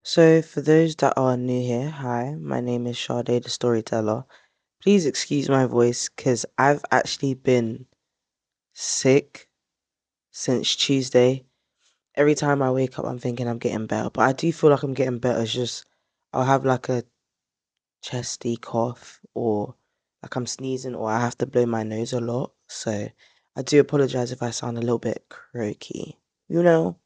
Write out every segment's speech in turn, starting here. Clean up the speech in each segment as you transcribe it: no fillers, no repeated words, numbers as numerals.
So, for those that are new here, hi, my name is Sade the Storyteller. Please excuse my voice because I've actually been sick since Tuesday. Every time I wake up, I'm thinking I'm getting better, but I do feel like I'm getting better. It's just I'll have like a chesty cough or like I'm sneezing or I have to blow my nose a lot. So, I do apologize if I sound a little bit croaky, you know?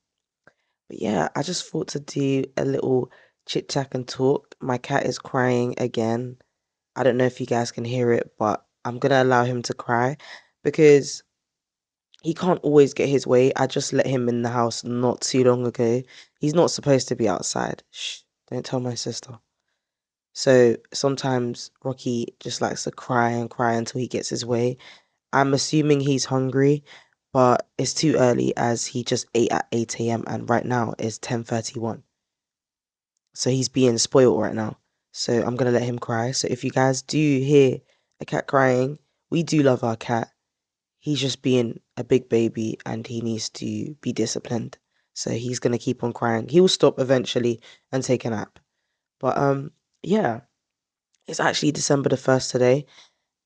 But yeah, I just thought to do a little chit chat and talk. My cat is crying again. I don't know if you guys can hear it, but I'm gonna allow him to cry because he can't always get his way. I just let him in the house not too long ago. He's not supposed to be outside. Shh, don't tell my sister. So sometimes Rocky just likes to cry and cry until he gets his way. I'm assuming he's hungry, but it's too early as he just ate at 8 a.m. and right now it's 10:31. So he's being spoiled right now. So I'm gonna let him cry. So if you guys do hear a cat crying, we do love our cat. He's just being a big baby and he needs to be disciplined. So he's gonna keep on crying. He will stop eventually and take a nap. But yeah, it's actually December the 1st today,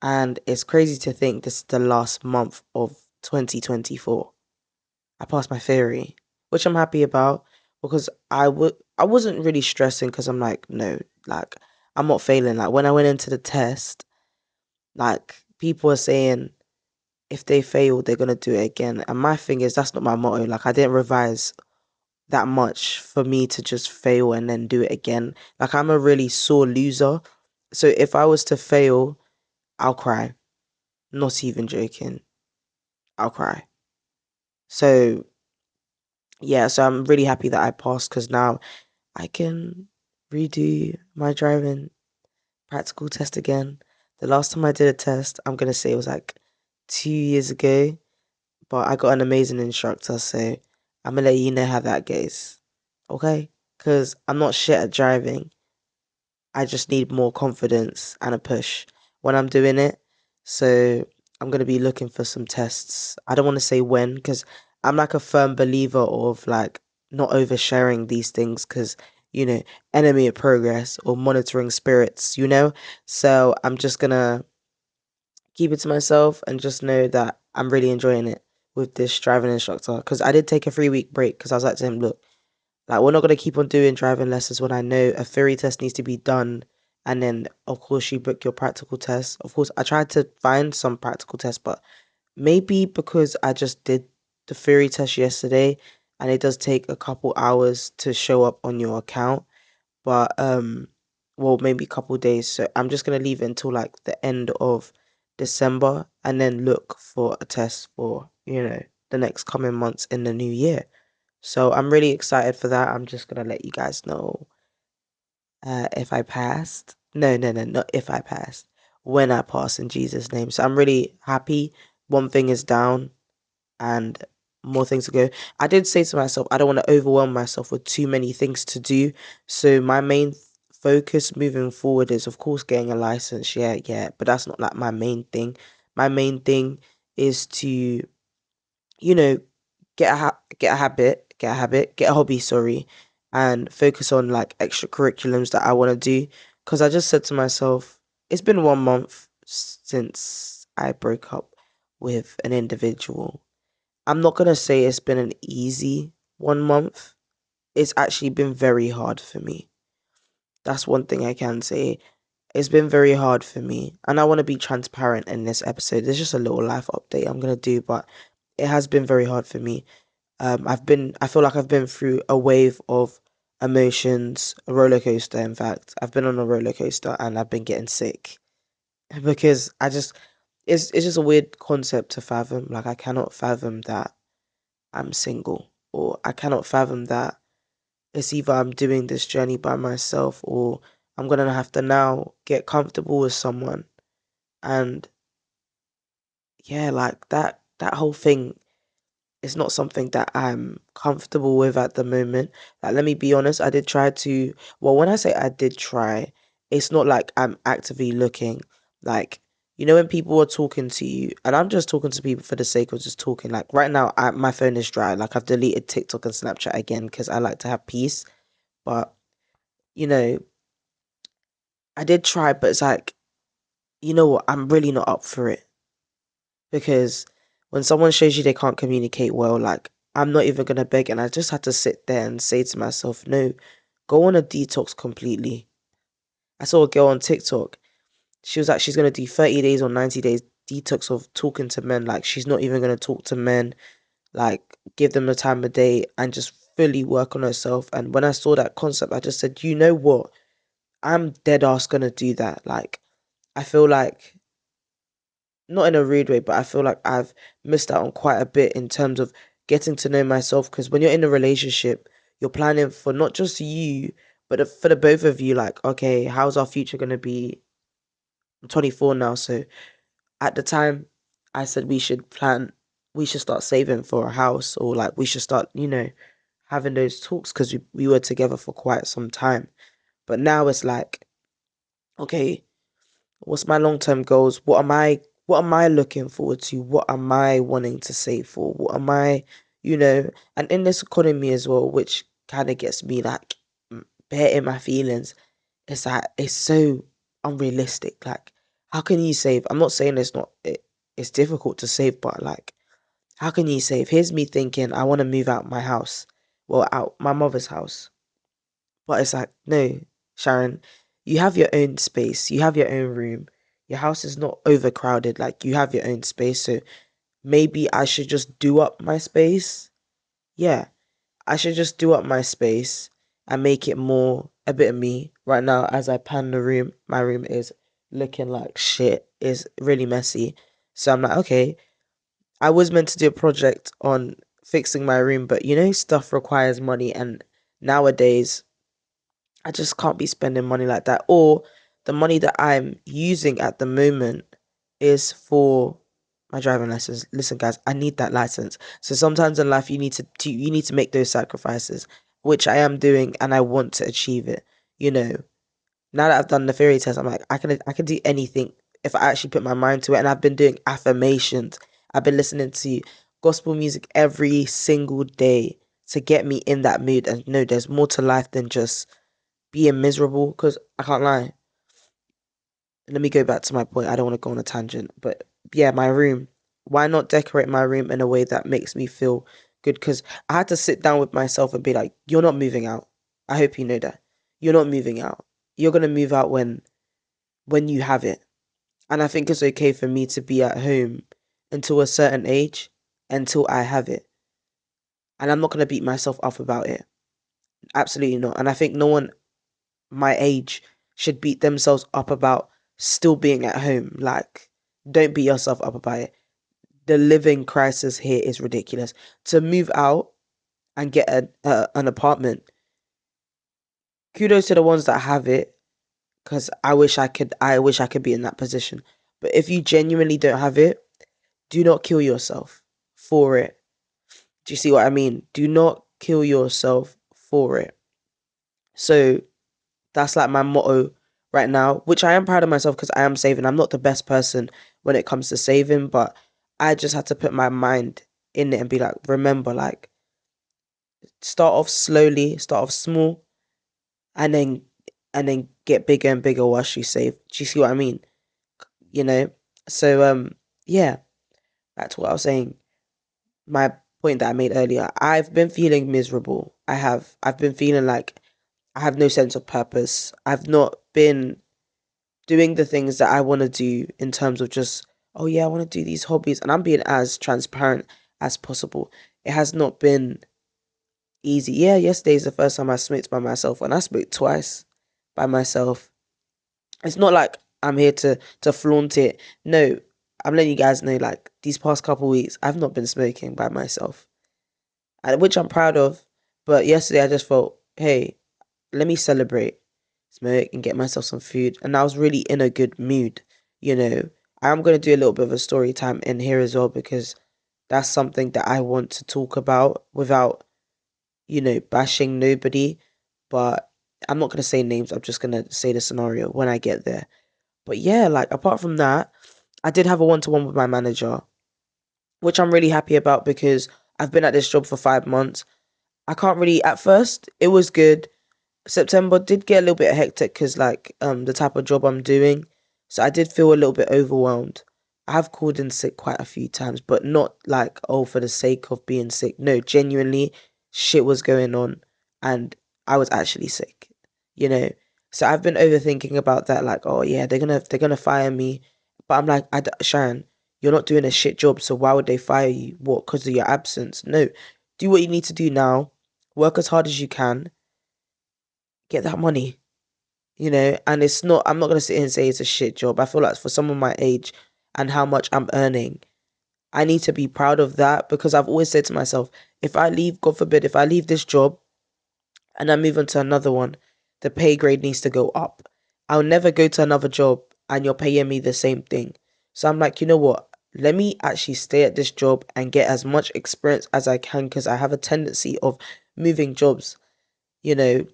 and it's crazy to think this is the last month of 2024. I passed my theory, which I'm happy about because I wasn't really stressing because I'm like, no, like I'm not failing. Like when I went into the test, like people are saying if they fail, they're gonna do it again. And my thing is that's not my motto. Like I didn't revise that much for me to just fail and then do it again. Like I'm a really sore loser. So if I was to fail, I'll cry. Not even joking. I'll cry. So yeah, so I'm really happy that I passed because now I can redo my driving practical test again. The last time I did a test, I'm gonna say it was like 2 years ago, but I got an amazing instructor, so I'm gonna let you know how that goes. Okay? Because I'm not shit at driving. I just need more confidence and a push when I'm doing it. So I'm gonna be looking for some tests. I don't want to say when because I'm like a firm believer of like not oversharing these things because you know enemy of progress or monitoring spirits. So I'm just gonna keep it to myself and just know that I'm really enjoying it with this driving instructor because I did take a 3 week break because I was like to him, look. Like, we're not going to keep on doing driving lessons when I know a theory test needs to be done. And then, of course, you book your practical test. Of course, I tried to find some practical tests, but maybe because I just did the theory test yesterday and it does take a couple hours to show up on your account. But, well, maybe a couple days. So I'm just going to leave it until like the end of December and then look for a test for, the next coming months in the new year. So I'm really excited for that. I'm just gonna let you guys know if I passed. No, no, no, not if I passed. When I pass in Jesus' name. So I'm really happy. One thing is down and more things to go. I did say to myself, I don't want to overwhelm myself with too many things to do. So my main focus moving forward is, of course, getting a license. Yeah, yeah, but that's not like my main thing. My main thing is to you know, get a hobby, sorry, and focus on like extracurriculums that I want to do. Because I just said to myself, it's been 1 month since I broke up with an individual. I'm not gonna say it's been an easy 1 month. It's actually been very hard for me. That's one thing I can say. It's been very hard for me, and I want to be transparent in this episode. There's just a little life update I'm gonna do, but it has been very hard for me. I feel like I've been through a wave of emotions, a roller coaster. In fact, I've been on a roller coaster and I've been getting sick because it's just a weird concept to fathom. Like I cannot fathom that I'm single, or I cannot fathom that it's either I'm doing this journey by myself or I'm gonna have to now get comfortable with someone. And yeah, like that whole thing it's not something that I'm comfortable with at the moment. Like, let me be honest, I did try to, well, when I say I did try, it's not like I'm actively looking. Like, when people are talking to you, and I'm just talking to people for the sake of just talking. Like, right now, my phone is dry. Like, I've deleted TikTok and Snapchat again because I like to have peace. But you know, I did try, but it's like, you know what, I'm really not up for it. Because when someone shows you they can't communicate well, like, I'm not even gonna beg, and I just had to sit there and say to myself, no, go on a detox completely. I saw a girl on TikTok. She was like, she's gonna do 30 days or 90 days detox of talking to men. Like, she's not even gonna talk to men, like, give them the time of day and just fully work on herself. And when I saw that concept, I just said, you know what? I'm dead ass gonna do that. Like, I feel like, not in a rude way, but I feel like I've missed out on quite a bit in terms of getting to know myself. Because when you're in a relationship, you're planning for not just you, but for the both of you. Like, okay, how's our future gonna be? I'm 24 now, so at the time, I said we should start saving for a house, or like we should start, having those talks because we were together for quite some time. But now it's like, okay, what's my long term goals? What am I looking forward to? What am I wanting to save for? What am I, and in this economy as well, which kind of gets me like bare in my feelings, is that it's so unrealistic. Like, how can you save? I'm not saying it's difficult to save, but like, how can you save? Here's me thinking I want to move out my house, well, out my mother's house. But it's like, no, Sharon, you have your own space, you have your own room. Your house is not overcrowded, like you have your own space. So maybe I should just do up my space. Yeah, I should just do up my space and make it more a bit of me. Right now, as I pan the room, my room is looking like shit. It's really messy. So I'm like, okay, I was meant to do a project on fixing my room, but stuff requires money, and nowadays I just can't be spending money like that. Or the money that I'm using at the moment is for my driving license. Listen, guys, I need that license. So sometimes in life you need to make those sacrifices, which I am doing, and I want to achieve it. You know, now that I've done the theory test, I'm like, I can do anything if I actually put my mind to it. And I've been doing affirmations. I've been listening to gospel music every single day to get me in that mood. And no, there's more to life than just being miserable. Because I can't lie. Let me go back to my point. I don't want to go on a tangent, but yeah, my room. Why not decorate my room in a way that makes me feel good? Because I had to sit down with myself and be like, "You're not moving out. I hope you know that. You're not moving out. You're gonna move out when you have it." And I think it's okay for me to be at home until a certain age, until I have it. And I'm not gonna beat myself up about it. Absolutely not. And I think no one my age should beat themselves up about still being at home. Like, don't beat yourself up about it. The living crisis here is ridiculous. To move out and get an apartment, kudos to the ones that have it, because I wish I could be in that position. But if you genuinely don't have it, do not kill yourself for it. Do you see what I mean? Do not kill yourself for it. So that's like my motto right now, which I am proud of myself because I am saving. I'm not the best person when it comes to saving, but I just had to put my mind in it and be like, remember, like, start off slowly, start off small, and then get bigger and bigger whilst you save. Do you see what I mean? You know? So yeah, that's what I was saying. My point that I made earlier. I've been feeling miserable. I've been feeling like I have no sense of purpose. I've not been doing the things that I want to do in terms of just, oh yeah, I want to do these hobbies. And I'm being as transparent as possible. It has not been easy. Yeah, yesterday's the first time I smoked by myself, and I smoked twice by myself. It's not like I'm here to flaunt it. No, I'm letting you guys know, like, these past couple weeks, I've not been smoking by myself, and which I'm proud of. But yesterday, I just felt, hey, let me celebrate, smoke, and get myself some food. And I was really in a good mood. You know, I'm going to do a little bit of a story time in here as well because that's something that I want to talk about without, bashing nobody. But I'm not going to say names. I'm just going to say the scenario when I get there. But yeah, like, apart from that, I did have a one-to-one with my manager, which I'm really happy about because I've been at this job for 5 months. I can't really, at first, it was good. September did get a little bit hectic because like the type of job I'm doing. So I did feel a little bit overwhelmed. I have called in sick quite a few times, but not like, oh, for the sake of being sick. No, genuinely shit was going on and I was actually sick, you know. So I've been overthinking about that, like, oh yeah, they're gonna fire me. But I'm like, Sharon, you're not doing a shit job, so why would they fire you? What, because of your absence? No. Do what you need to do now. Work as hard as you can, get that money, and it's not, I'm not going to sit here and say it's a shit job. I feel like for someone my age and how much I'm earning, I need to be proud of that because I've always said to myself, if I leave, God forbid, if I leave this job and I move on to another one, the pay grade needs to go up. I'll never go to another job and you're paying me the same thing. So I'm like, you know what? Let me actually stay at this job and get as much experience as I can because I have a tendency of moving jobs,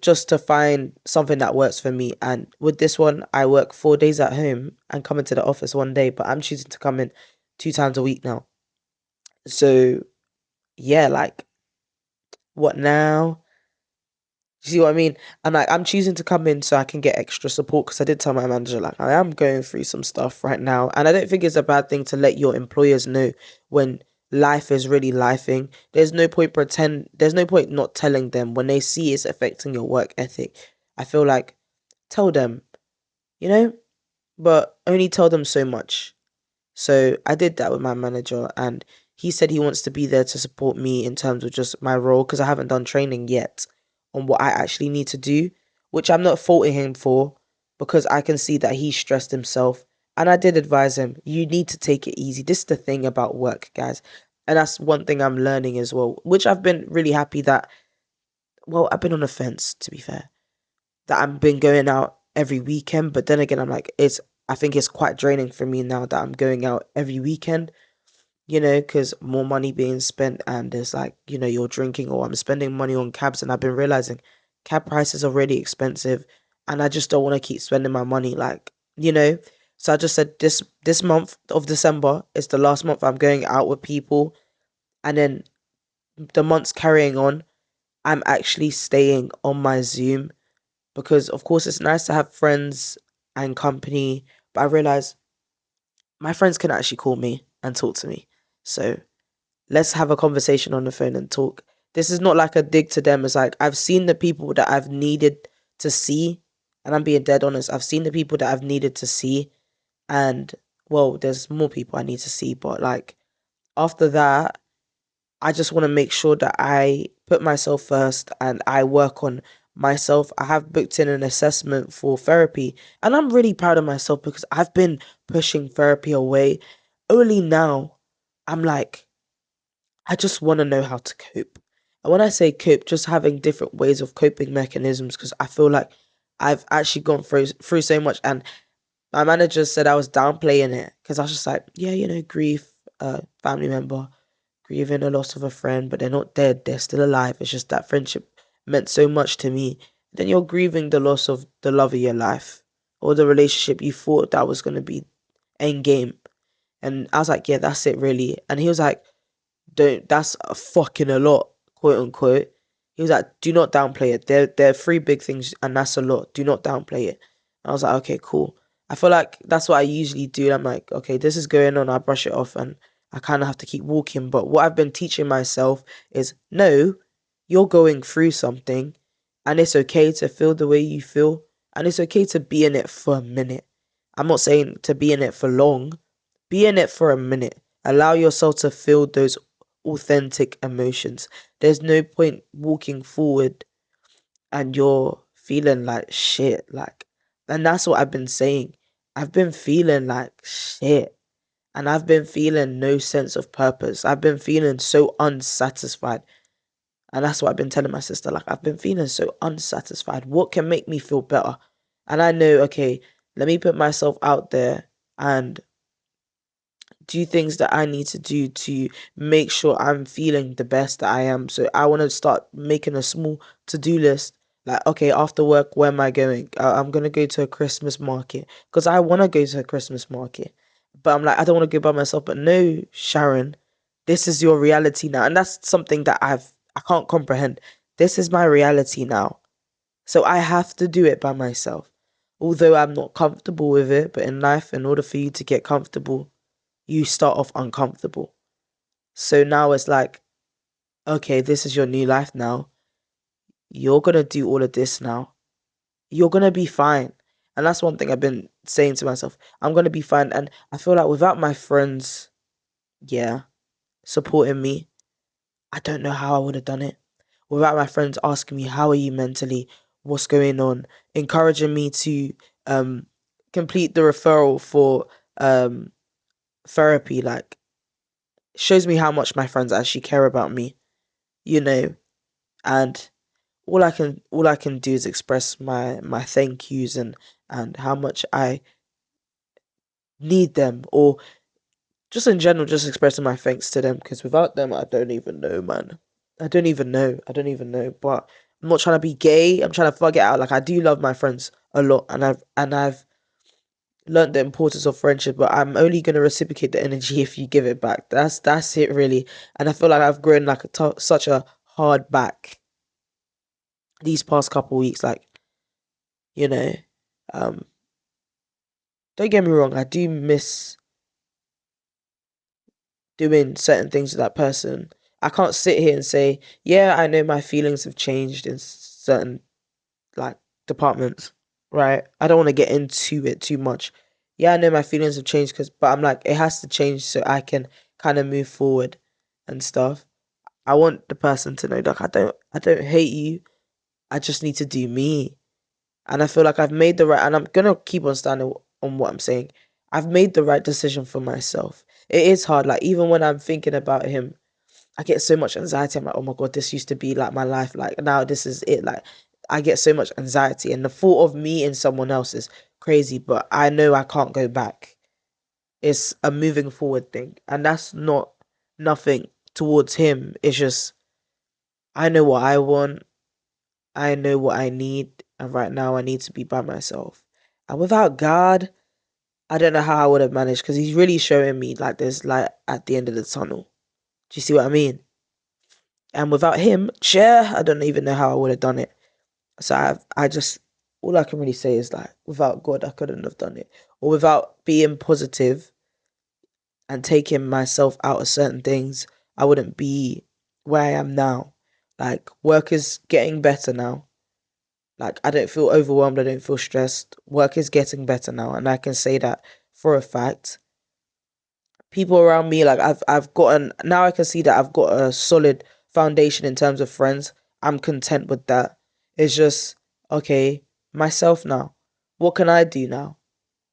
just to find something that works for me. And with this one, I work 4 days at home and come into the office one day, but I'm choosing to come in 2 times a week now. So yeah, like what now? You see what I mean? And like I'm choosing to come in so I can get extra support because I did tell my manager like I am going through some stuff right now, and I don't think it's a bad thing to let your employers know when life is really lifing. There's no point not telling them when they see it's affecting your work ethic. I feel like tell them, you know, but only tell them so much. So I did that with my manager, and he said he wants to be there to support me in terms of just my role because I haven't done training yet on what I actually need to do, which I'm not faulting him for because I can see that he stressed himself. And I did advise him, you need to take it easy. This is the thing about work, guys. And that's one thing I'm learning as well, which I've been really happy that, well, I've been on the fence, to be fair, that I've been going out every weekend. But then again, I'm like, I think it's quite draining for me now that I'm going out every weekend, because more money being spent and there's like, you're drinking or I'm spending money on cabs and I've been realizing cab prices are really expensive and I just don't want to keep spending my money like, so I just said this month of December is the last month I'm going out with people, and then the months carrying on, I'm actually staying on my Zoom because of course it's nice to have friends and company, but I realize my friends can actually call me and talk to me. So let's have a conversation on the phone and talk. This is not like a dig to them. It's like I've seen the people that I've needed to see, and I'm being dead honest. I've seen the people that I've needed to see, and well, there's more people I need to see, but like after that, I just want to make sure that I put myself first and I work on myself. I have booked in an assessment for therapy, and I'm really proud of myself because I've been pushing therapy away. Only now, I'm like, I just want to know how to cope. And when I say cope, just having different ways of coping mechanisms because I feel like I've actually gone through so much. And my manager said I was downplaying it because I was just like, yeah, grief, family member, grieving the loss of a friend, but they're not dead, they're still alive. It's just that friendship meant so much to me. Then you're grieving the loss of the love of your life or the relationship you thought that was going to be end game. And I was like, yeah, that's it really. And he was like, don't, that's a fucking a lot, quote unquote. He was like, do not downplay it. There are three big things and that's a lot. Do not downplay it. And I was like, okay, cool. I feel like that's what I usually do. I'm like, okay, this is going on. I brush it off and I kind of have to keep walking. But what I've been teaching myself is no, you're going through something and it's okay to feel the way you feel. And it's okay to be in it for a minute. I'm not saying to be in it for long. Be in it for a minute. Allow yourself to feel those authentic emotions. There's no point walking forward and you're feeling like shit. And that's what I've been saying. I've been feeling like shit. And I've been feeling no sense of purpose. I've been feeling so unsatisfied. And that's what I've been telling my sister. Like, I've been feeling so unsatisfied. What can make me feel better? And I know, okay, let me put myself out there and do things that I need to do to make sure I'm feeling the best that I am. So I want to start making a small to-do list. Like, okay, after work, where am I going? I'm going to go to a Christmas market because I want to go to a Christmas market. But I'm like, I don't want to go by myself. But no, Sharon, this is your reality now. And that's something that I can't comprehend. This is my reality now. So I have to do it by myself. Although I'm not comfortable with it, but in life, in order for you to get comfortable, you start off uncomfortable. So now it's like, okay, this is your new life now. You're gonna do all of this now. You're gonna be fine. And that's one thing I've been saying to myself. I'm gonna be fine. And I feel like without my friends, yeah, supporting me, I don't know how I would have done it. Without my friends asking me, how are you mentally? What's going on? Encouraging me to um complete the referral for um therapy, like shows me how much my friends actually care about me, you know, and all I can do is express my thank yous and how much I need them, or just in general, just expressing my thanks to them, because without them, I don't even know, man. I don't even know. But I'm not trying to be gay. I'm trying to fuck it out. Like, I do love my friends a lot, and I've learned the importance of friendship. But I'm only gonna reciprocate the energy if you give it back. That's it, really. And I feel like I've grown like such a hard back these past couple weeks. Like, you know, um, don't get me wrong. I do miss doing certain things with that person. I can't sit here and say, yeah, I know my feelings have changed in certain like departments, right? I don't want to get into it too much. Yeah, I know my feelings have changed but I'm like, it has to change so I can kind of move forward and stuff. I want the person to know, like, I don't hate you. I just need to do me. And I feel like I've made the right, and I'm gonna keep on standing on what I'm saying. I've made the right decision for myself. It is hard, like, even when I'm thinking about him, I get so much anxiety. I'm like, oh my God, this used to be like my life. Like, now this is it. Like, I get so much anxiety. And the thought of me in someone else is crazy, but I know I can't go back. It's a moving forward thing. And that's not nothing towards him. It's just, I know what I want. I know what I need. And right now, I need to be by myself. And without God, I don't know how I would have managed, because he's really showing me like there's light at the end of the tunnel. Do you see what I mean? And without him, yeah, I don't even know how I would have done it. So I just, all I can really say is like, without God, I couldn't have done it. Or without being positive and taking myself out of certain things, I wouldn't be where I am now. Like, work is getting better now. Like, I don't feel overwhelmed. I don't feel stressed. Work is getting better now. And I can say that for a fact. People around me, like, I've gotten, now I can see that I've got a solid foundation in terms of friends. I'm content with that. It's just, okay, myself now. What can I do now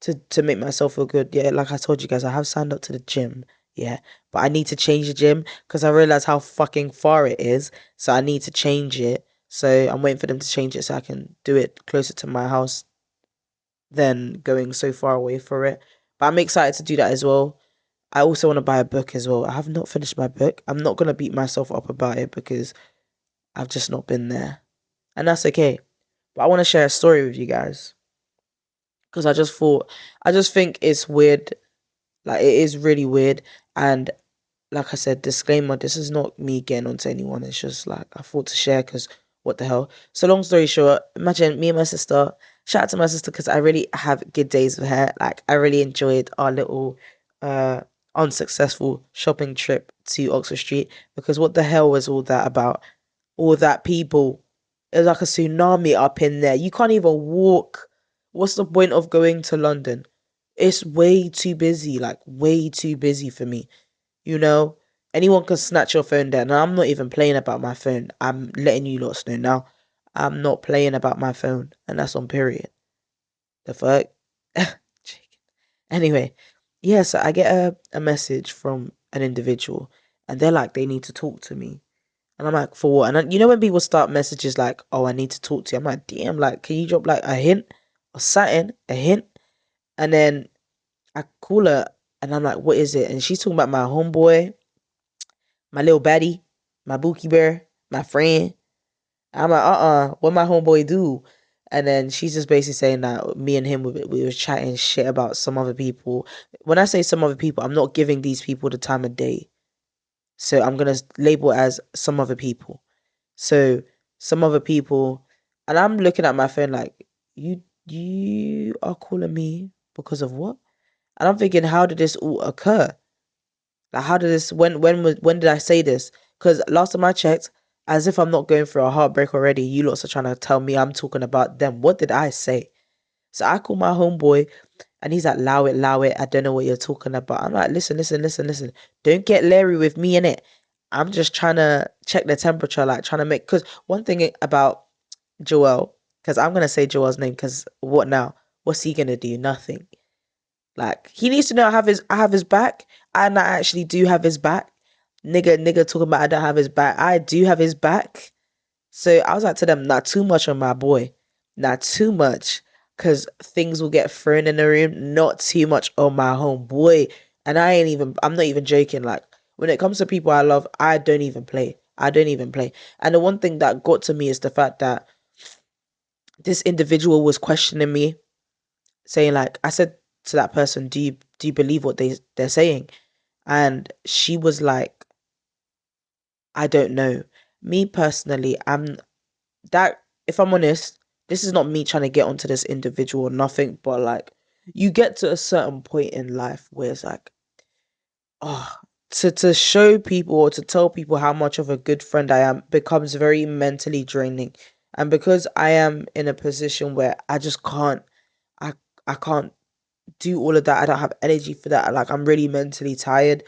to make myself feel good? Yeah, like I told you guys, I have signed up to the gym. Yeah, but I need to change the gym because I realize how fucking far it is. So I need to change it. So I'm waiting for them to change it so I can do it closer to my house than going so far away for it. But I'm excited to do that as well. I also want to buy a book as well. I have not finished my book. I'm not going to beat myself up about it because I've just not been there. And that's okay. But I want to share a story with you guys because I just think it's weird. Like, it is really weird. And like I said, disclaimer, this is not me getting onto anyone. It's just like I thought to share because what the hell. So long story short, imagine me and my sister, shout out to my sister because I really have good days with her. Like, I really enjoyed our little uh unsuccessful shopping trip to Oxford Street, because what the hell was all that about? All that people. It was like a tsunami up in there. You can't even walk. What's the point of going to London? It's way too busy, like way too busy for me. You know, anyone can snatch your phone down. And I'm not even playing about my phone. I'm letting you lot know now. I'm not playing about my phone. And that's on period. The fuck? Anyway, yeah, so I get a message from an individual and they're like, they need to talk to me. And I'm like, for what? And you know when people start messages like, oh, I need to talk to you. I'm like, damn, like, can you drop like a hint or something? A hint? And then I call her and I'm like, what is it? And she's talking about my homeboy, my little baddie, my Bookie Bear, my friend. I'm like, what my homeboy do? And then she's just basically saying that me and him, we were chatting shit about some other people. When I say some other people, I'm not giving these people the time of day. So I'm going to label it as some other people. So some other people And I'm looking at my phone like, you are calling me because of what? And I'm thinking, how did this all occur? Like, how did this? When did I say this? Because last time I checked, as if I'm not going through a heartbreak already, you lots are trying to tell me I'm talking about them. What did I say? So I call my homeboy, and he's like, allow it. I don't know what you're talking about. I'm like, listen. Don't get leery with me in it. I'm just trying to check the temperature, like trying to make. Because one thing about Joel, because I'm gonna say Joel's name, because what now? What's he gonna do? Nothing. Like, he needs to know I have his back, and I actually do have his back. Nigga talking about I don't have his back. I do have his back. So I was like to them, not too much on my boy. Not too much. Cause things will get thrown in the room. Not too much on my homeboy. And I'm not even joking. Like, when it comes to people I love, I don't even play. I don't even play. And the one thing that got to me is the fact that this individual was questioning me, saying like, I said to that person, do you believe what they're saying? And she was like, I don't know. Me personally, I'm that if I'm honest, this is not me trying to get onto this individual or nothing, but like, you get to a certain point in life where it's like, oh, to show people or to tell people how much of a good friend I am becomes very mentally draining. And because I am in a position where I just can't, I I can't do all of that. I don't have energy for that. Like, I'm really mentally tired.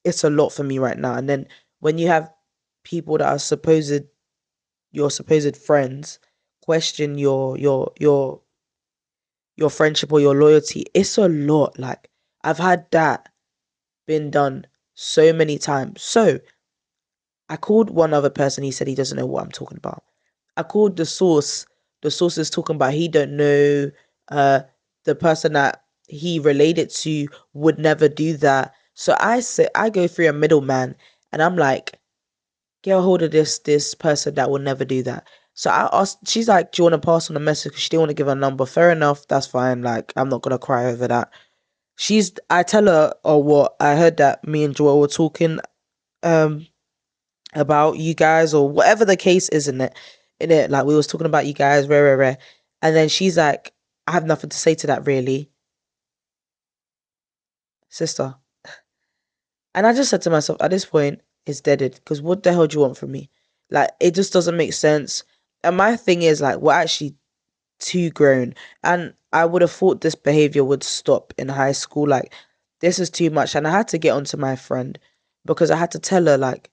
It's a lot for me right now. And then when you have people that are your supposed friends question your friendship or your loyalty, it's a lot. Like, I've had that been done so many times. So I called one other person. He said he doesn't know what I'm talking about. I called the source. The source is talking about he don't know. Uh, the person that he related to would never do that. So I go through a middleman, and I'm like, get a hold of this person that will never do that. So I asked. She's like, do you want to pass on a message? 'Cause she didn't want to give her number. Fair enough. That's fine. Like, I'm not gonna cry over that. I tell her, or what? I heard that me and Joel were talking. Um, about you guys or whatever the case is in it, like, we was talking about you guys, rare, and then she's like, I have nothing to say to that, really, sister. And I just said to myself, at this point, it's deaded, because what the hell do you want from me? Like, it just doesn't make sense. And my thing is, like, we're actually too grown, and I would have thought this behavior would stop in high school. Like, this is too much. And I had to get onto my friend, because I had to tell her, like,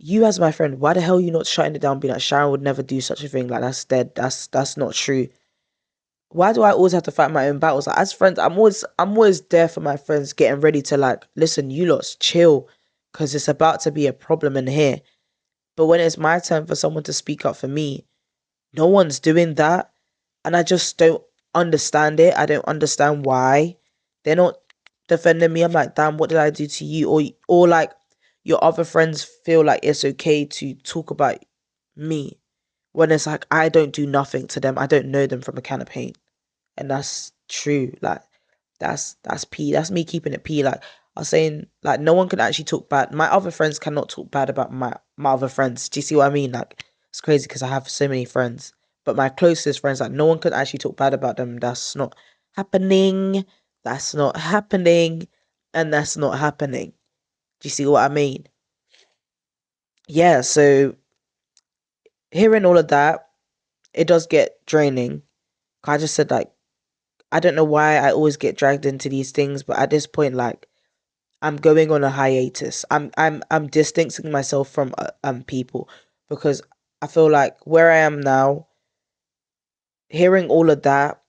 you as my friend, why the hell are you not shutting it down, being like, Sharon would never do such a thing, like, that's dead, that's not true. Why do I always have to fight my own battles? Like, as friends, I'm always there for my friends, getting ready to, like, listen, you lots chill, because it's about to be a problem in here. But when it's my turn for someone to speak up for me, no one's doing that. And I just don't understand it. I don't understand why they're not defending me. I'm like, damn, what did I do to you? Or like, your other friends feel like it's okay to talk about me, when it's like, I don't do nothing to them. I don't know them from a can of paint. And that's true. Like, that's P. That's me keeping it P. Like, I was saying, like, no one can actually talk bad. My other friends cannot talk bad about my other friends. Do you see what I mean? Like, it's crazy because I have so many friends. But my closest friends, like, no one can actually talk bad about them. That's not happening. That's not happening. And that's not happening. Do you see what I mean? Yeah, so hearing all of that, it does get draining. I just said, like, I don't know why I always get dragged into these things, but at this point, like, I'm going on a hiatus. I'm distancing myself from people, because I feel like where I am now, hearing all of that,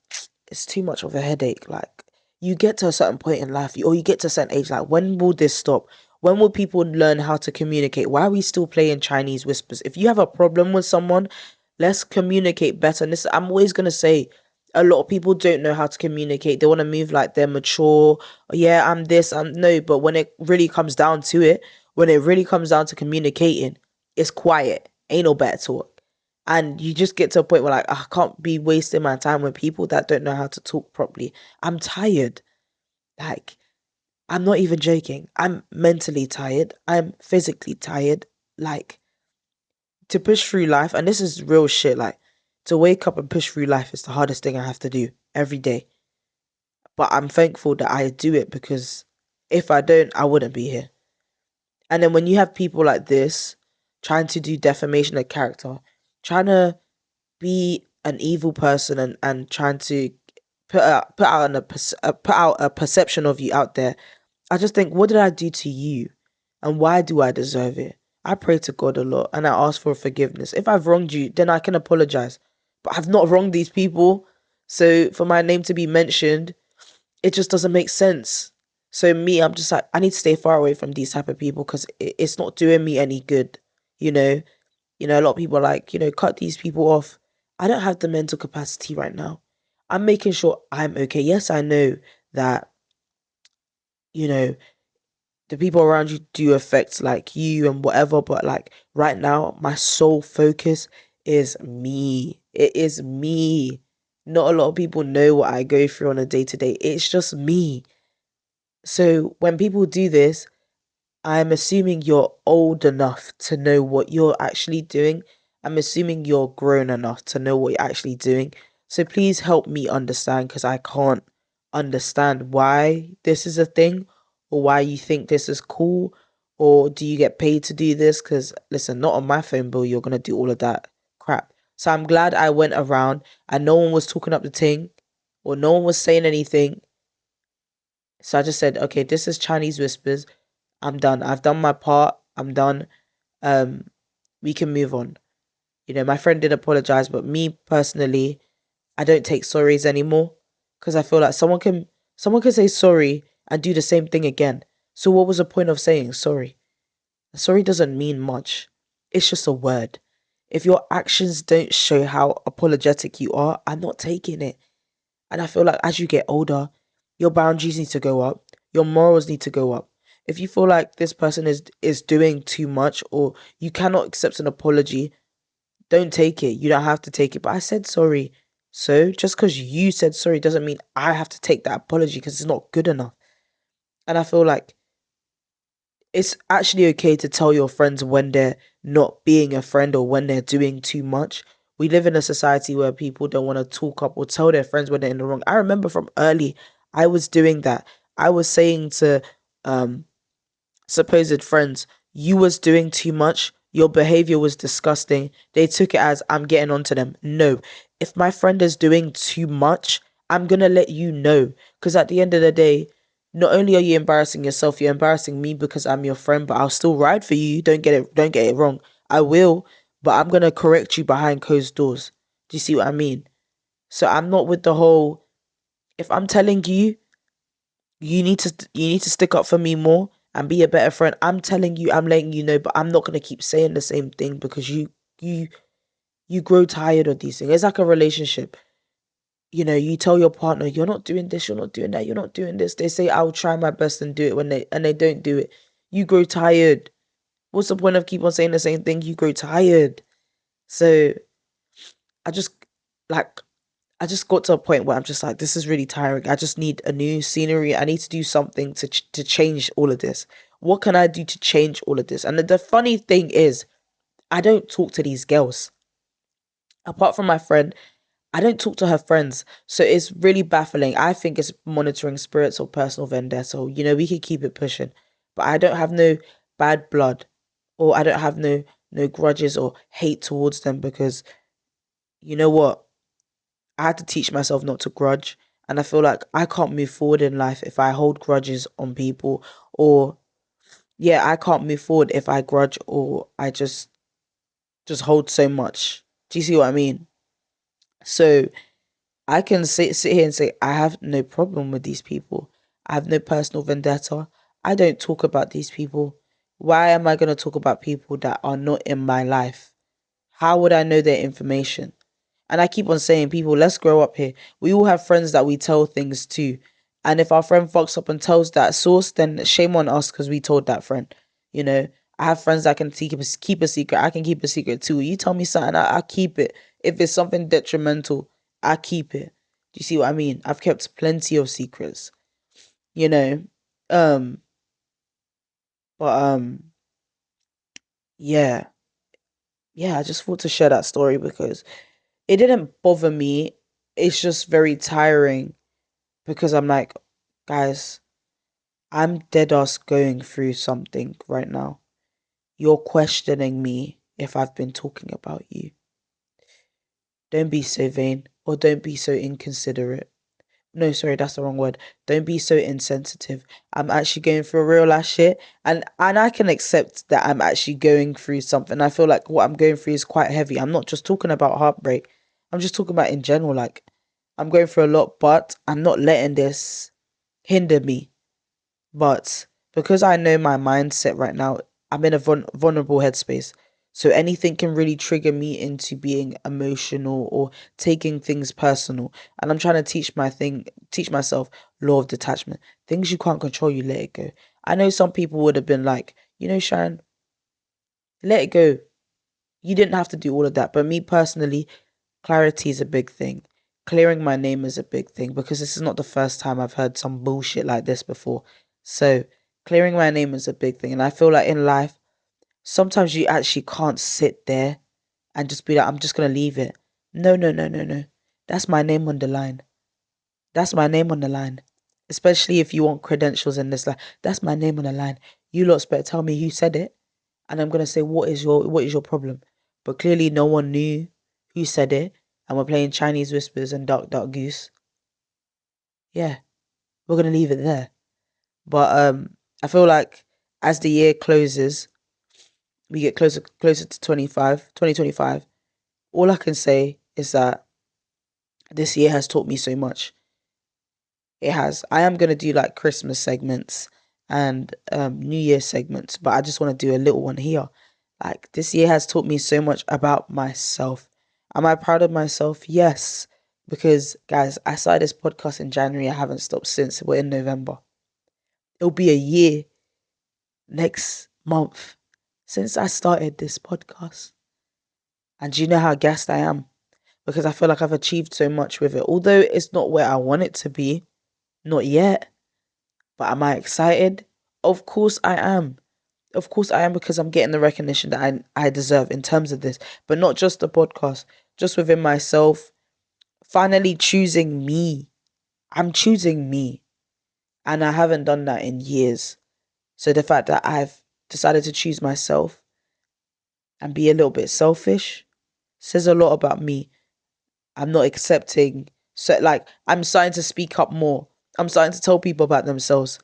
it's too much of a headache. Like, you get to a certain point in life, or you get to a certain age, like, when will this stop? When will people learn how to communicate? Why are we still playing Chinese whispers? If you have a problem with someone, let's communicate better. And this, I'm always gonna say, a lot of people don't know how to communicate. They want to move like they're mature. Yeah, I'm this, I'm no. But when it really comes down to it, when it really comes down to communicating, it's quiet. Ain't no better talk. And you just get to a point where, like, I can't be wasting my time with people that don't know how to talk properly. I'm tired. Like, I'm not even joking. I'm mentally tired. I'm physically tired. Like, to push through life, and this is real shit. Like, To wake up and push through life is the hardest thing I have to do every day. But I'm thankful that I do it because if I don't, I wouldn't be here. And then when you have people like this trying to do defamation of character, trying to be an evil person and trying to put out a perception of you out there, I just think, what did I do to you? And why do I deserve it? I pray to God a lot and I ask for forgiveness. If I've wronged you, then I can apologize. But I've not wronged these people. So for my name to be mentioned, it just doesn't make sense. So me, I'm just like, I need to stay far away from these type of people because it's not doing me any good. You know, a lot of people are like, cut these people off. I don't have the mental capacity right now. I'm making sure I'm okay. Yes, I know that, you know, the people around you do affect like you and whatever, but like right now, my sole focus is me. It is me. Not a lot of people know what I go through on a day to day. It's just me. So when people do this, I'm assuming you're old enough to know what you're actually doing. I'm assuming you're grown enough to know what you're actually doing. So please help me understand because I can't understand why this is a thing or why you think this is cool or do you get paid to do this? Because listen, not on my phone bill, you're going to do all of that crap. So I'm glad I went around and no one was talking up the thing or no one was saying anything. So I just said, okay, this is Chinese whispers. I'm done. I've done my part. I'm done. Um, we can move on. My friend did apologize, but me personally, I don't take sorries anymore because I feel like someone can say sorry and do the same thing again. So what was the point of saying sorry? Sorry doesn't mean much. It's just a word. If your actions don't show how apologetic you are, I'm not taking it. And I feel like as you get older, your boundaries need to go up. Your morals need to go up. If you feel like this person is doing too much or you cannot accept an apology, don't take it. You don't have to take it. But I said sorry. So just because you said sorry doesn't mean I have to take that apology because it's not good enough. And I feel like it's actually okay to tell your friends when they're not being a friend or when they're doing too much. We live in a society where people don't want to talk up or tell their friends when they're in the wrong. I remember from early, I was doing that. I was saying to um supposed friends, you was doing too much. Your behavior was disgusting. They took it as I'm getting onto them. No, if my friend is doing too much, I'm gonna let you know. Because at the end of the day, not only are you embarrassing yourself, you're embarrassing me because I'm your friend. But I'll still ride for you. Don't get it wrong. I will, but I'm gonna correct you behind closed doors. Do you see what I mean? So I'm not with the whole. If I'm telling you you need to stick up for me more and be a better friend. I'm telling you, I'm letting you know, but I'm not gonna keep saying the same thing because you you grow tired of these things. It's like a relationship. You tell your partner, you're not doing this, you're not doing that, you're not doing this. They say I'll try my best and do it when they don't do it. You grow tired. What's the point of keep on saying the same thing? You grow tired. So I just like I just got to a point where I'm just like, this is really tiring. I just need a new scenery. I need to do something to change all of this. What can I do to change all of this? And the funny thing is, I don't talk to these girls. Apart from my friend, I don't talk to her friends. So it's really baffling. I think it's monitoring spirits or personal vendetta. So, we can keep it pushing. But I don't have no bad blood or I don't have no grudges or hate towards them because you know what? I had to teach myself not to grudge. And I feel like I can't move forward in life if I hold grudges on people. Or, yeah, I can't move forward if I grudge or I just hold so much. Do you see what I mean? So I can sit here and say, I have no problem with these people. I have no personal vendetta. I don't talk about these people. Why am I going to talk about people that are not in my life? How would I know their information? And I keep on saying, people, let's grow up here. We all have friends that we tell things to. And if our friend fucks up and tells that source, then shame on us because we told that friend. You know, I have friends that can keep a secret. I can keep a secret too. You tell me something, I keep it. If it's something detrimental, I keep it. Do you see what I mean? I've kept plenty of secrets, you know. Um, but yeah, yeah. I just thought to share that story because it didn't bother me. It's just very tiring because I'm like, guys, I'm dead ass going through something right now. You're questioning me if I've been talking about you. Don't be so vain or don't be so inconsiderate. No, sorry, that's the wrong word. Don't be so insensitive. I'm actually going through a real life shit, and I can accept that I'm actually going through something. I feel like what I'm going through is quite heavy. I'm not just talking about heartbreak. I'm just talking about in general. Like, I'm going through a lot, but I'm not letting this hinder me. But because I know my mindset right now, I'm in a vulnerable headspace. So anything can really trigger me into being emotional or taking things personal. And I'm trying to teach myself law of detachment. Things you can't control, you let it go. I know some people would have been like, Sharon, let it go. You didn't have to do all of that. But me personally, clarity is a big thing. Clearing my name is a big thing because this is not the first time I've heard some bullshit like this before. So, clearing my name is a big thing. And I feel like in life, sometimes you actually can't sit there and just be like, I'm just going to leave it. No, no, no, no, no. That's my name on the line. That's my name on the line. Especially if you want credentials in this life. That's my name on the line. You lot better tell me who said it. And I'm gonna say, what is your problem? But clearly no one knew who said it. And we're playing Chinese whispers and Dark Dark Goose. Yeah, we're gonna leave it there. But I feel like as the year closes, we get closer to 2025. All I can say is that this year has taught me so much. It has. I am gonna do like Christmas segments and New Year segments, but I just want to do a little one here. Like this year has taught me so much about myself. Am I proud of myself? Yes. Because guys, I started this podcast in January. I haven't stopped since. We're in November. It'll be a year next month since I started this podcast. And do you know how gassed I am? Because I feel like I've achieved so much with it. Although it's not where I want it to be, not yet. But am I excited? Of course I am. Of course I am because I'm getting the recognition that I deserve in terms of this. But not just the podcast, just within myself. Finally choosing me. I'm choosing me. And I haven't done that in years. So the fact that I've decided to choose myself and be a little bit selfish says a lot about me. I'm not accepting. So like I'm starting to speak up more. I'm starting to tell people about themselves.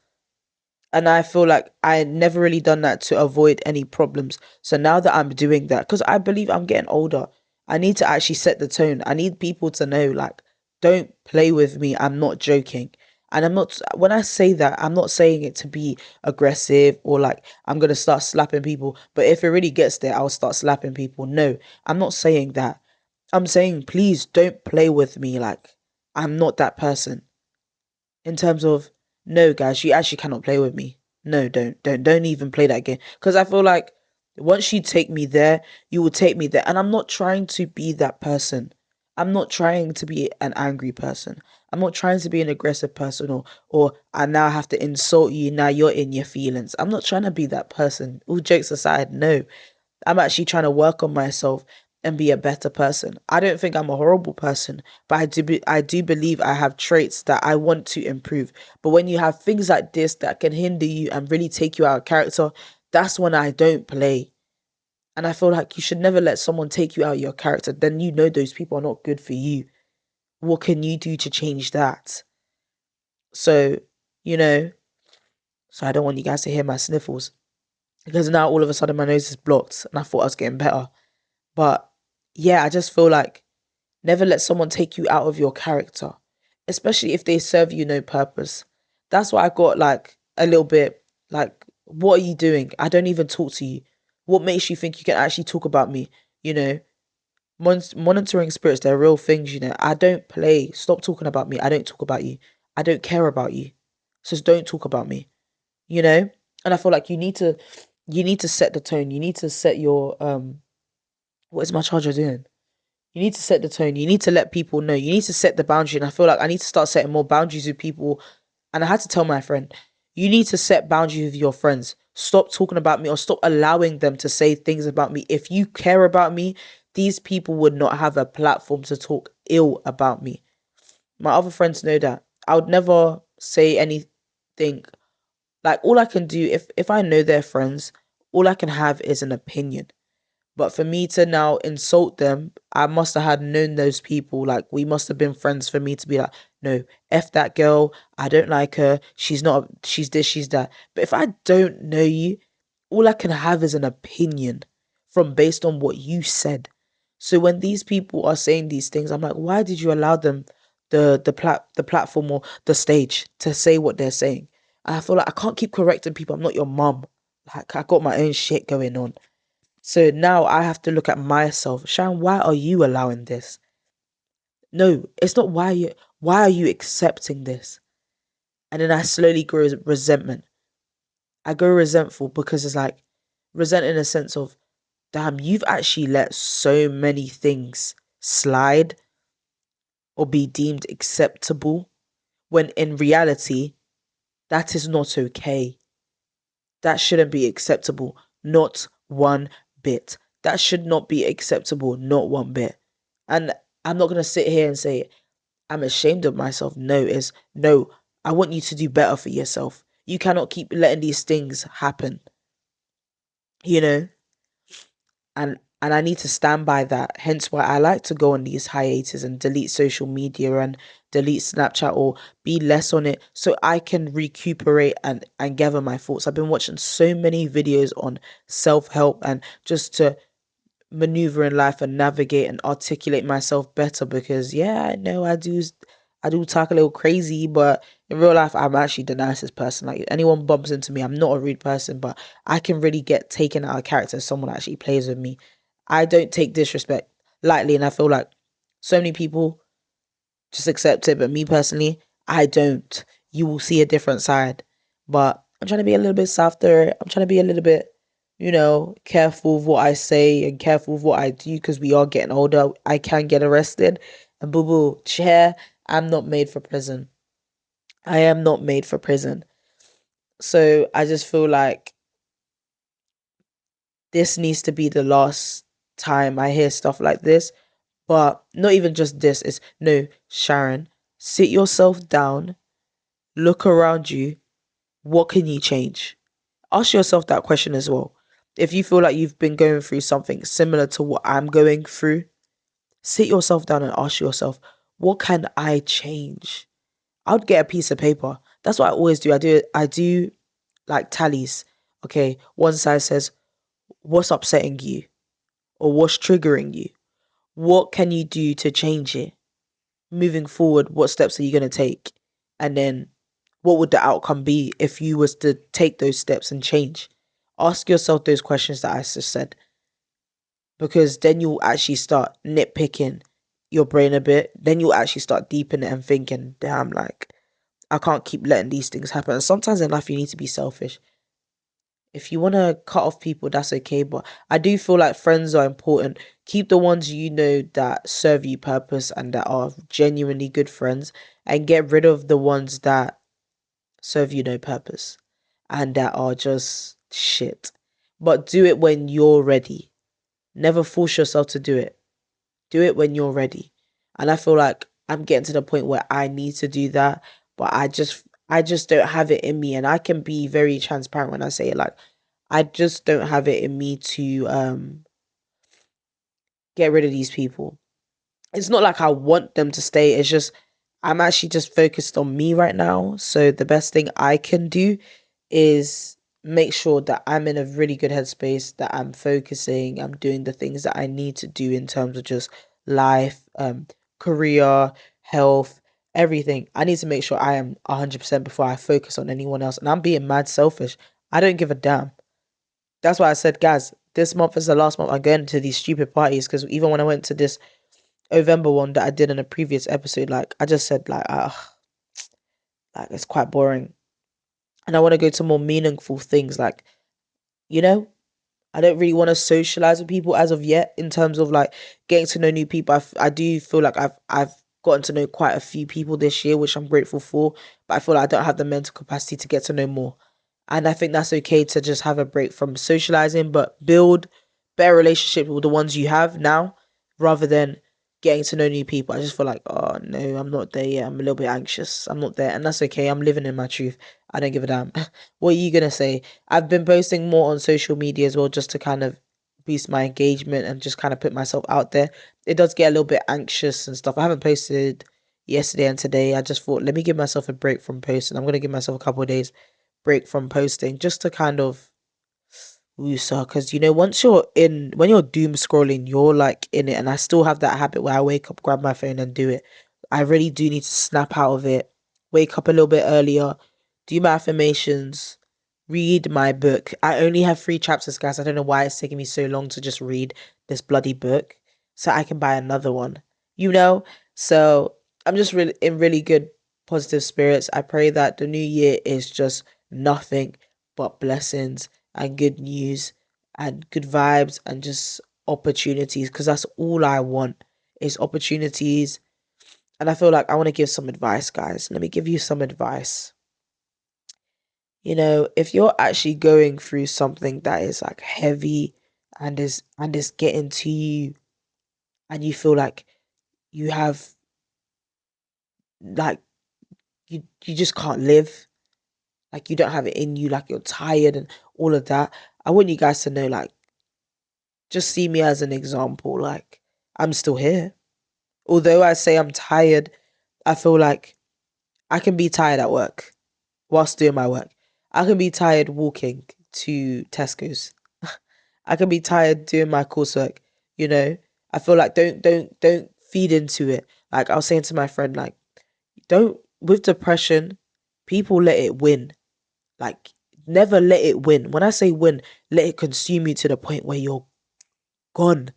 And I feel like I never really done that to avoid any problems. So now that I'm doing that, because I believe I'm getting older, I need to actually set the tone. I need people to know, like, don't play with me. I'm not joking. And I'm not, when I say that, I'm not saying it to be aggressive or like I'm going to start slapping people. But if it really gets there, I'll start slapping people. No, I'm not saying that. I'm saying, please don't play with me. Like, I'm not that person in terms of no guys, you actually cannot play with me. No, don't even play that game because I feel like once you take me there, you will take me there, and I'm not trying to be that person. I'm not trying to be an angry person. I'm not trying to be an aggressive person or I now have to insult you. Now you're in your feelings. I'm not trying to be that person. All jokes aside, no. I'm actually trying to work on myself and be a better person. I don't think I'm a horrible person, but I do believe I have traits that I want to improve. But when you have things like this that can hinder you and really take you out of character, that's when I don't play. And I feel like you should never let someone take you out of your character. Then you know those people are not good for you. What can you do to change that? So, you know, so I don't want you guys to hear my sniffles because now all of a sudden my nose is blocked and I thought I was getting better. But yeah, I just feel like never let someone take you out of your character, especially if they serve you no purpose. That's why I got like a little bit like, what are you doing? I don't even talk to you. What makes you think you can actually talk about me? You know, monitoring spirits, they're real things, you know. I don't play. Stop talking about me. I don't talk about you. I don't care about you. So just don't talk about me, you know? And I feel like you need to set the tone. You need to set your what is my charger doing? You need to set the tone. You need to let people know. You need to set the boundary. And I feel like I need to start setting more boundaries with people. And I had to tell my friend, you need to set boundaries with your friends. Stop talking about me or stop allowing them to say things about me. If you care about me, these people would not have a platform to talk ill about me. My other friends know that. I would never say anything. Like, all I can do, if I know they're friends, all I can have is an opinion. But for me to now insult them, I must have had known those people. Like, we must have been friends for me to be like, no, F that girl. I don't like her. She's not, she's this, she's that. But if I don't know you, all I can have is an opinion from based on what you said. So when these people are saying these things, I'm like, why did you allow them the platform or the stage to say what they're saying? And I feel like I can't keep correcting people. I'm not your mum. Like, I got my own shit going on. So now I have to look at myself. Sharon, why are you allowing this? No, it's not why are you accepting this? And then I slowly grow resentment. I go resentful because it's like resent in a sense of, damn, you've actually let so many things slide or be deemed acceptable when in reality that is not okay. That shouldn't be acceptable, not one bit. That should not be acceptable, not one bit. And I'm not gonna sit here and say I'm ashamed of myself. No, it's no. I want you to do better for yourself. You cannot keep letting these things happen. You know, and I need to stand by that. Hence why I like to go on these hiatus and delete social media and delete Snapchat or be less on it so I can recuperate and gather my thoughts. I've been watching so many videos on self-help and just to maneuver in life and navigate and articulate myself better because yeah, I know I do talk a little crazy, but in real life I'm actually the nicest person. Like, if anyone bumps into me, I'm not a rude person, but I can really get taken out of character if someone actually plays with me. I don't take disrespect lightly, and I feel like so many people just accept it, but me personally, I don't. You will see a different side. But I'm trying to be a little bit softer. I'm trying to be a little bit, careful of what I say and careful of what I do because we are getting older. I can get arrested. And boo boo, chair, I'm not made for prison. I am not made for prison. So I just feel like this needs to be the last time I hear stuff like this. But not even just this, it's no, Sharon, sit yourself down, look around you. What can you change? Ask yourself that question as well. If you feel like you've been going through something similar to what I'm going through, sit yourself down and ask yourself, what can I change? I would get a piece of paper. That's what I always do. I do like tallies. Okay, one side says, what's upsetting you? Or what's triggering you? What can you do to change it? Moving forward, what steps are you going to take? And then what would the outcome be if you was to take those steps and change? Ask yourself those questions that I just said, because then you'll actually start nitpicking your brain a bit. Then you'll actually start deepening it and thinking, damn, like, I can't keep letting these things happen. And sometimes in life, you need to be selfish. If you want to cut off people, that's okay. But I do feel like friends are important. Keep the ones you know that serve you purpose and that are genuinely good friends, and get rid of the ones that serve you no purpose and that are just shit. But do it when you're ready. Never force yourself to do it. Do it when you're ready. And I feel like I'm getting to the point where I need to do that, but I just don't have it in me, and I can be very transparent when I say it. Like, I just don't have it in me to get rid of these people. It's not like I want them to stay. It's just I'm actually just focused on me right now. So the best thing I can do is make sure that I'm in a really good headspace, that I'm focusing, I'm doing the things that I need to do in terms of just life, career, health, everything. I need to make sure I am 100% before I focus on anyone else. And I'm being mad selfish. I don't give a damn. That's why I said, guys, this month is the last month I'm going to these stupid parties, because even when I went to this November one that I did in a previous episode, like, I just said, like, it's quite boring. And I want to go to more meaningful things, like, you know, I don't really want to socialize with people as of yet in terms of like getting to know new people. I do feel like I've gotten to know quite a few people this year, which I'm grateful for. But I feel like I don't have the mental capacity to get to know more. And I think that's okay to just have a break from socializing, but build better relationships with the ones you have now. rather than getting to know new people. I just feel like, oh no, I'm not there yet. I'm a little bit anxious. I'm not there. And that's okay. I'm living in my truth. I don't give a damn. What are you gonna say? I've been posting more on social media as well just to kind of boost my engagement and just kind of put myself out there. It does get a little bit anxious and stuff. I haven't posted yesterday and today. I just thought, let me give myself a break from posting. I'm gonna give myself a couple of days break from posting just to kind of Wusa, because once you're in, when you're doom scrolling, you're like in it, and I still have that habit where I wake up, grab my phone, and do it. I really do need to snap out of it, wake up a little bit earlier, do my affirmations, read my book. I only have 3 chapters, guys. I don't know why it's taking me so long to just read this bloody book, so I can buy another one. You know, so I'm just really in really good positive spirits. I pray that the new year is just nothing but blessings and good news and good vibes and just opportunities, because that's all I want is opportunities. And I feel like I want to give some advice, guys. Let me give you some advice. If you're actually going through something that is like heavy and is getting to you, and you feel like you have, like, you just can't live, like you don't have it in you, like you're tired and all of that, I want you guys to know, like, just see me as an example. Like, I'm still here. Although I say I'm tired, I feel like I can be tired at work whilst doing my work. I can be tired walking to Tesco's. I can be tired doing my coursework. You know, I feel like don't feed into it. Like I was saying to my friend, like, don't, with depression, people let it win. Like, never let it win. When I say win, let it consume you to the point where you're gone.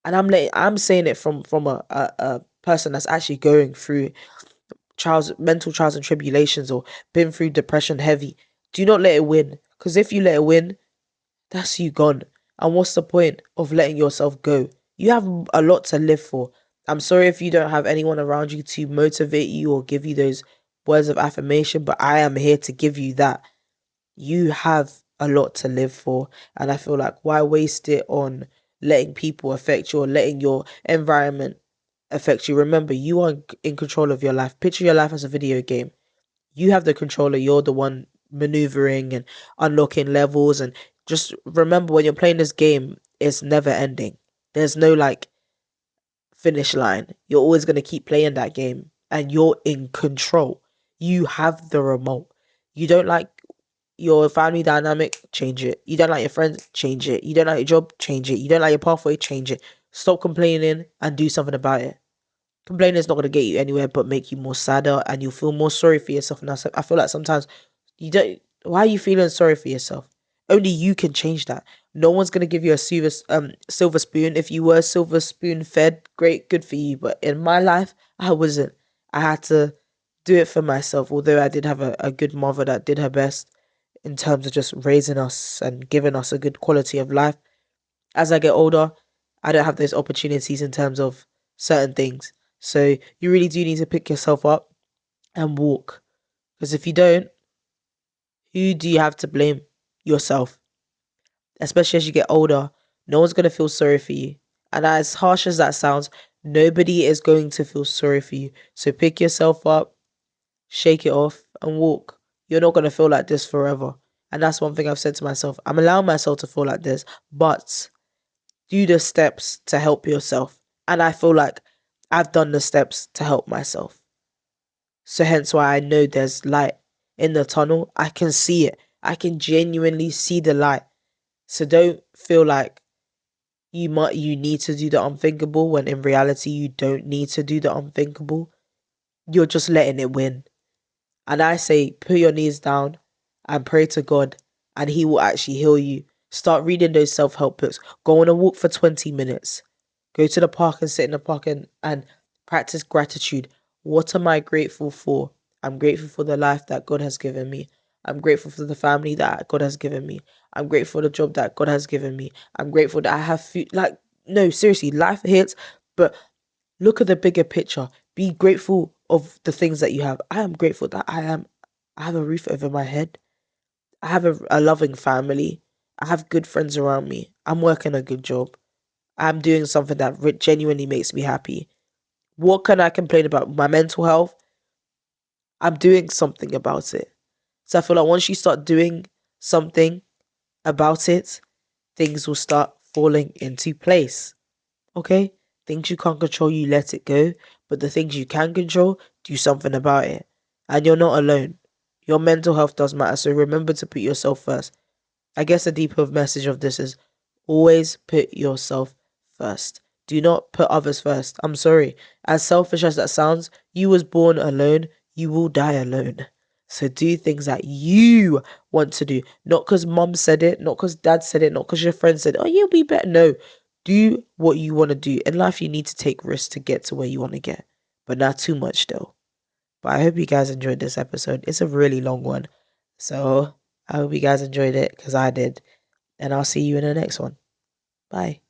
And I'm saying it from a person that's actually going through mental trials and tribulations, or been through depression heavy. Do not let it win, because if you let it win, that's you gone. And what's the point of letting yourself go? You have a lot to live for. I'm sorry if you don't have anyone around you to motivate you or give you those words of affirmation, but I am here to give you that. You have a lot to live for, and I feel like, why waste it on letting people affect you or letting your environment affect you? Remember, you are in control of your life. Picture your life as a video game. You have the controller. You're the one maneuvering and unlocking levels, and just remember, when you're playing this game, it's never ending. There's no, like, finish line. You're always going to keep playing that game, and you're in control. You have the remote. You don't like your family dynamic, change it. You don't like your friends, change it. You don't like your job, change it. You don't like your pathway, change it. Stop complaining and do something about it. Complaining is not going to get you anywhere but make you more sadder, and you'll feel more sorry for yourself. And I feel like sometimes you don't. Why are you feeling sorry for yourself? Only you can change that. No one's going to give you a silver spoon. If you were silver spoon fed, great, good for you. But in my life, I wasn't. I had to do it for myself. Although I did have a good mother that did her best in terms of just raising us and giving us a good quality of life. As I get older, I don't have those opportunities in terms of certain things. So you really do need to pick yourself up and walk. Because if you don't, who do you have to blame? Yourself. Especially as you get older, no one's going to feel sorry for you. And as harsh as that sounds, nobody is going to feel sorry for you. So pick yourself up, shake it off, and walk. You're not going to feel like this forever. And that's one thing I've said to myself. I'm allowing myself to feel like this, but do the steps to help yourself. And I feel like I've done the steps to help myself. So hence why I know there's light in the tunnel. I can see it. I can genuinely see the light. So don't feel like you need to do the unthinkable, when in reality you don't need to do the unthinkable. You're just letting it win. And I say, put your knees down and pray to God, and He will actually heal you. Start reading those self-help books. Go on a walk for 20 minutes. Go to the park and sit in the park and practice gratitude. What am I grateful for? I'm grateful for the life that God has given me. I'm grateful for the family that God has given me. I'm grateful for the job that God has given me. I'm grateful that I have food. Like, no, seriously, life hits, but look at the bigger picture. Be grateful of the things that you have. I am grateful that I have a roof over my head. I have a loving family. I have good friends around me. I'm working a good job. I'm doing something that genuinely makes me happy. What can I complain about? My mental health? I'm doing something about it. So I feel like once you start doing something about it, things will start falling into place. Okay? Things you can't control, you let it go. But the things you can control, do something about it. And you're not alone. Your mental health does matter. So remember to put yourself first. I guess the deeper message of this is always put yourself first. Do not put others first. I'm sorry. As selfish as that sounds, you was born alone, you will die alone. So do things that you want to do. Not because mom said it, not because dad said it, not because your friend said, oh, you'll be better. No. Do what you want to do. In life, you need to take risks to get to where you want to get. But not too much, though. But I hope you guys enjoyed this episode. It's a really long one. So I hope you guys enjoyed it because I did. And I'll see you in the next one. Bye.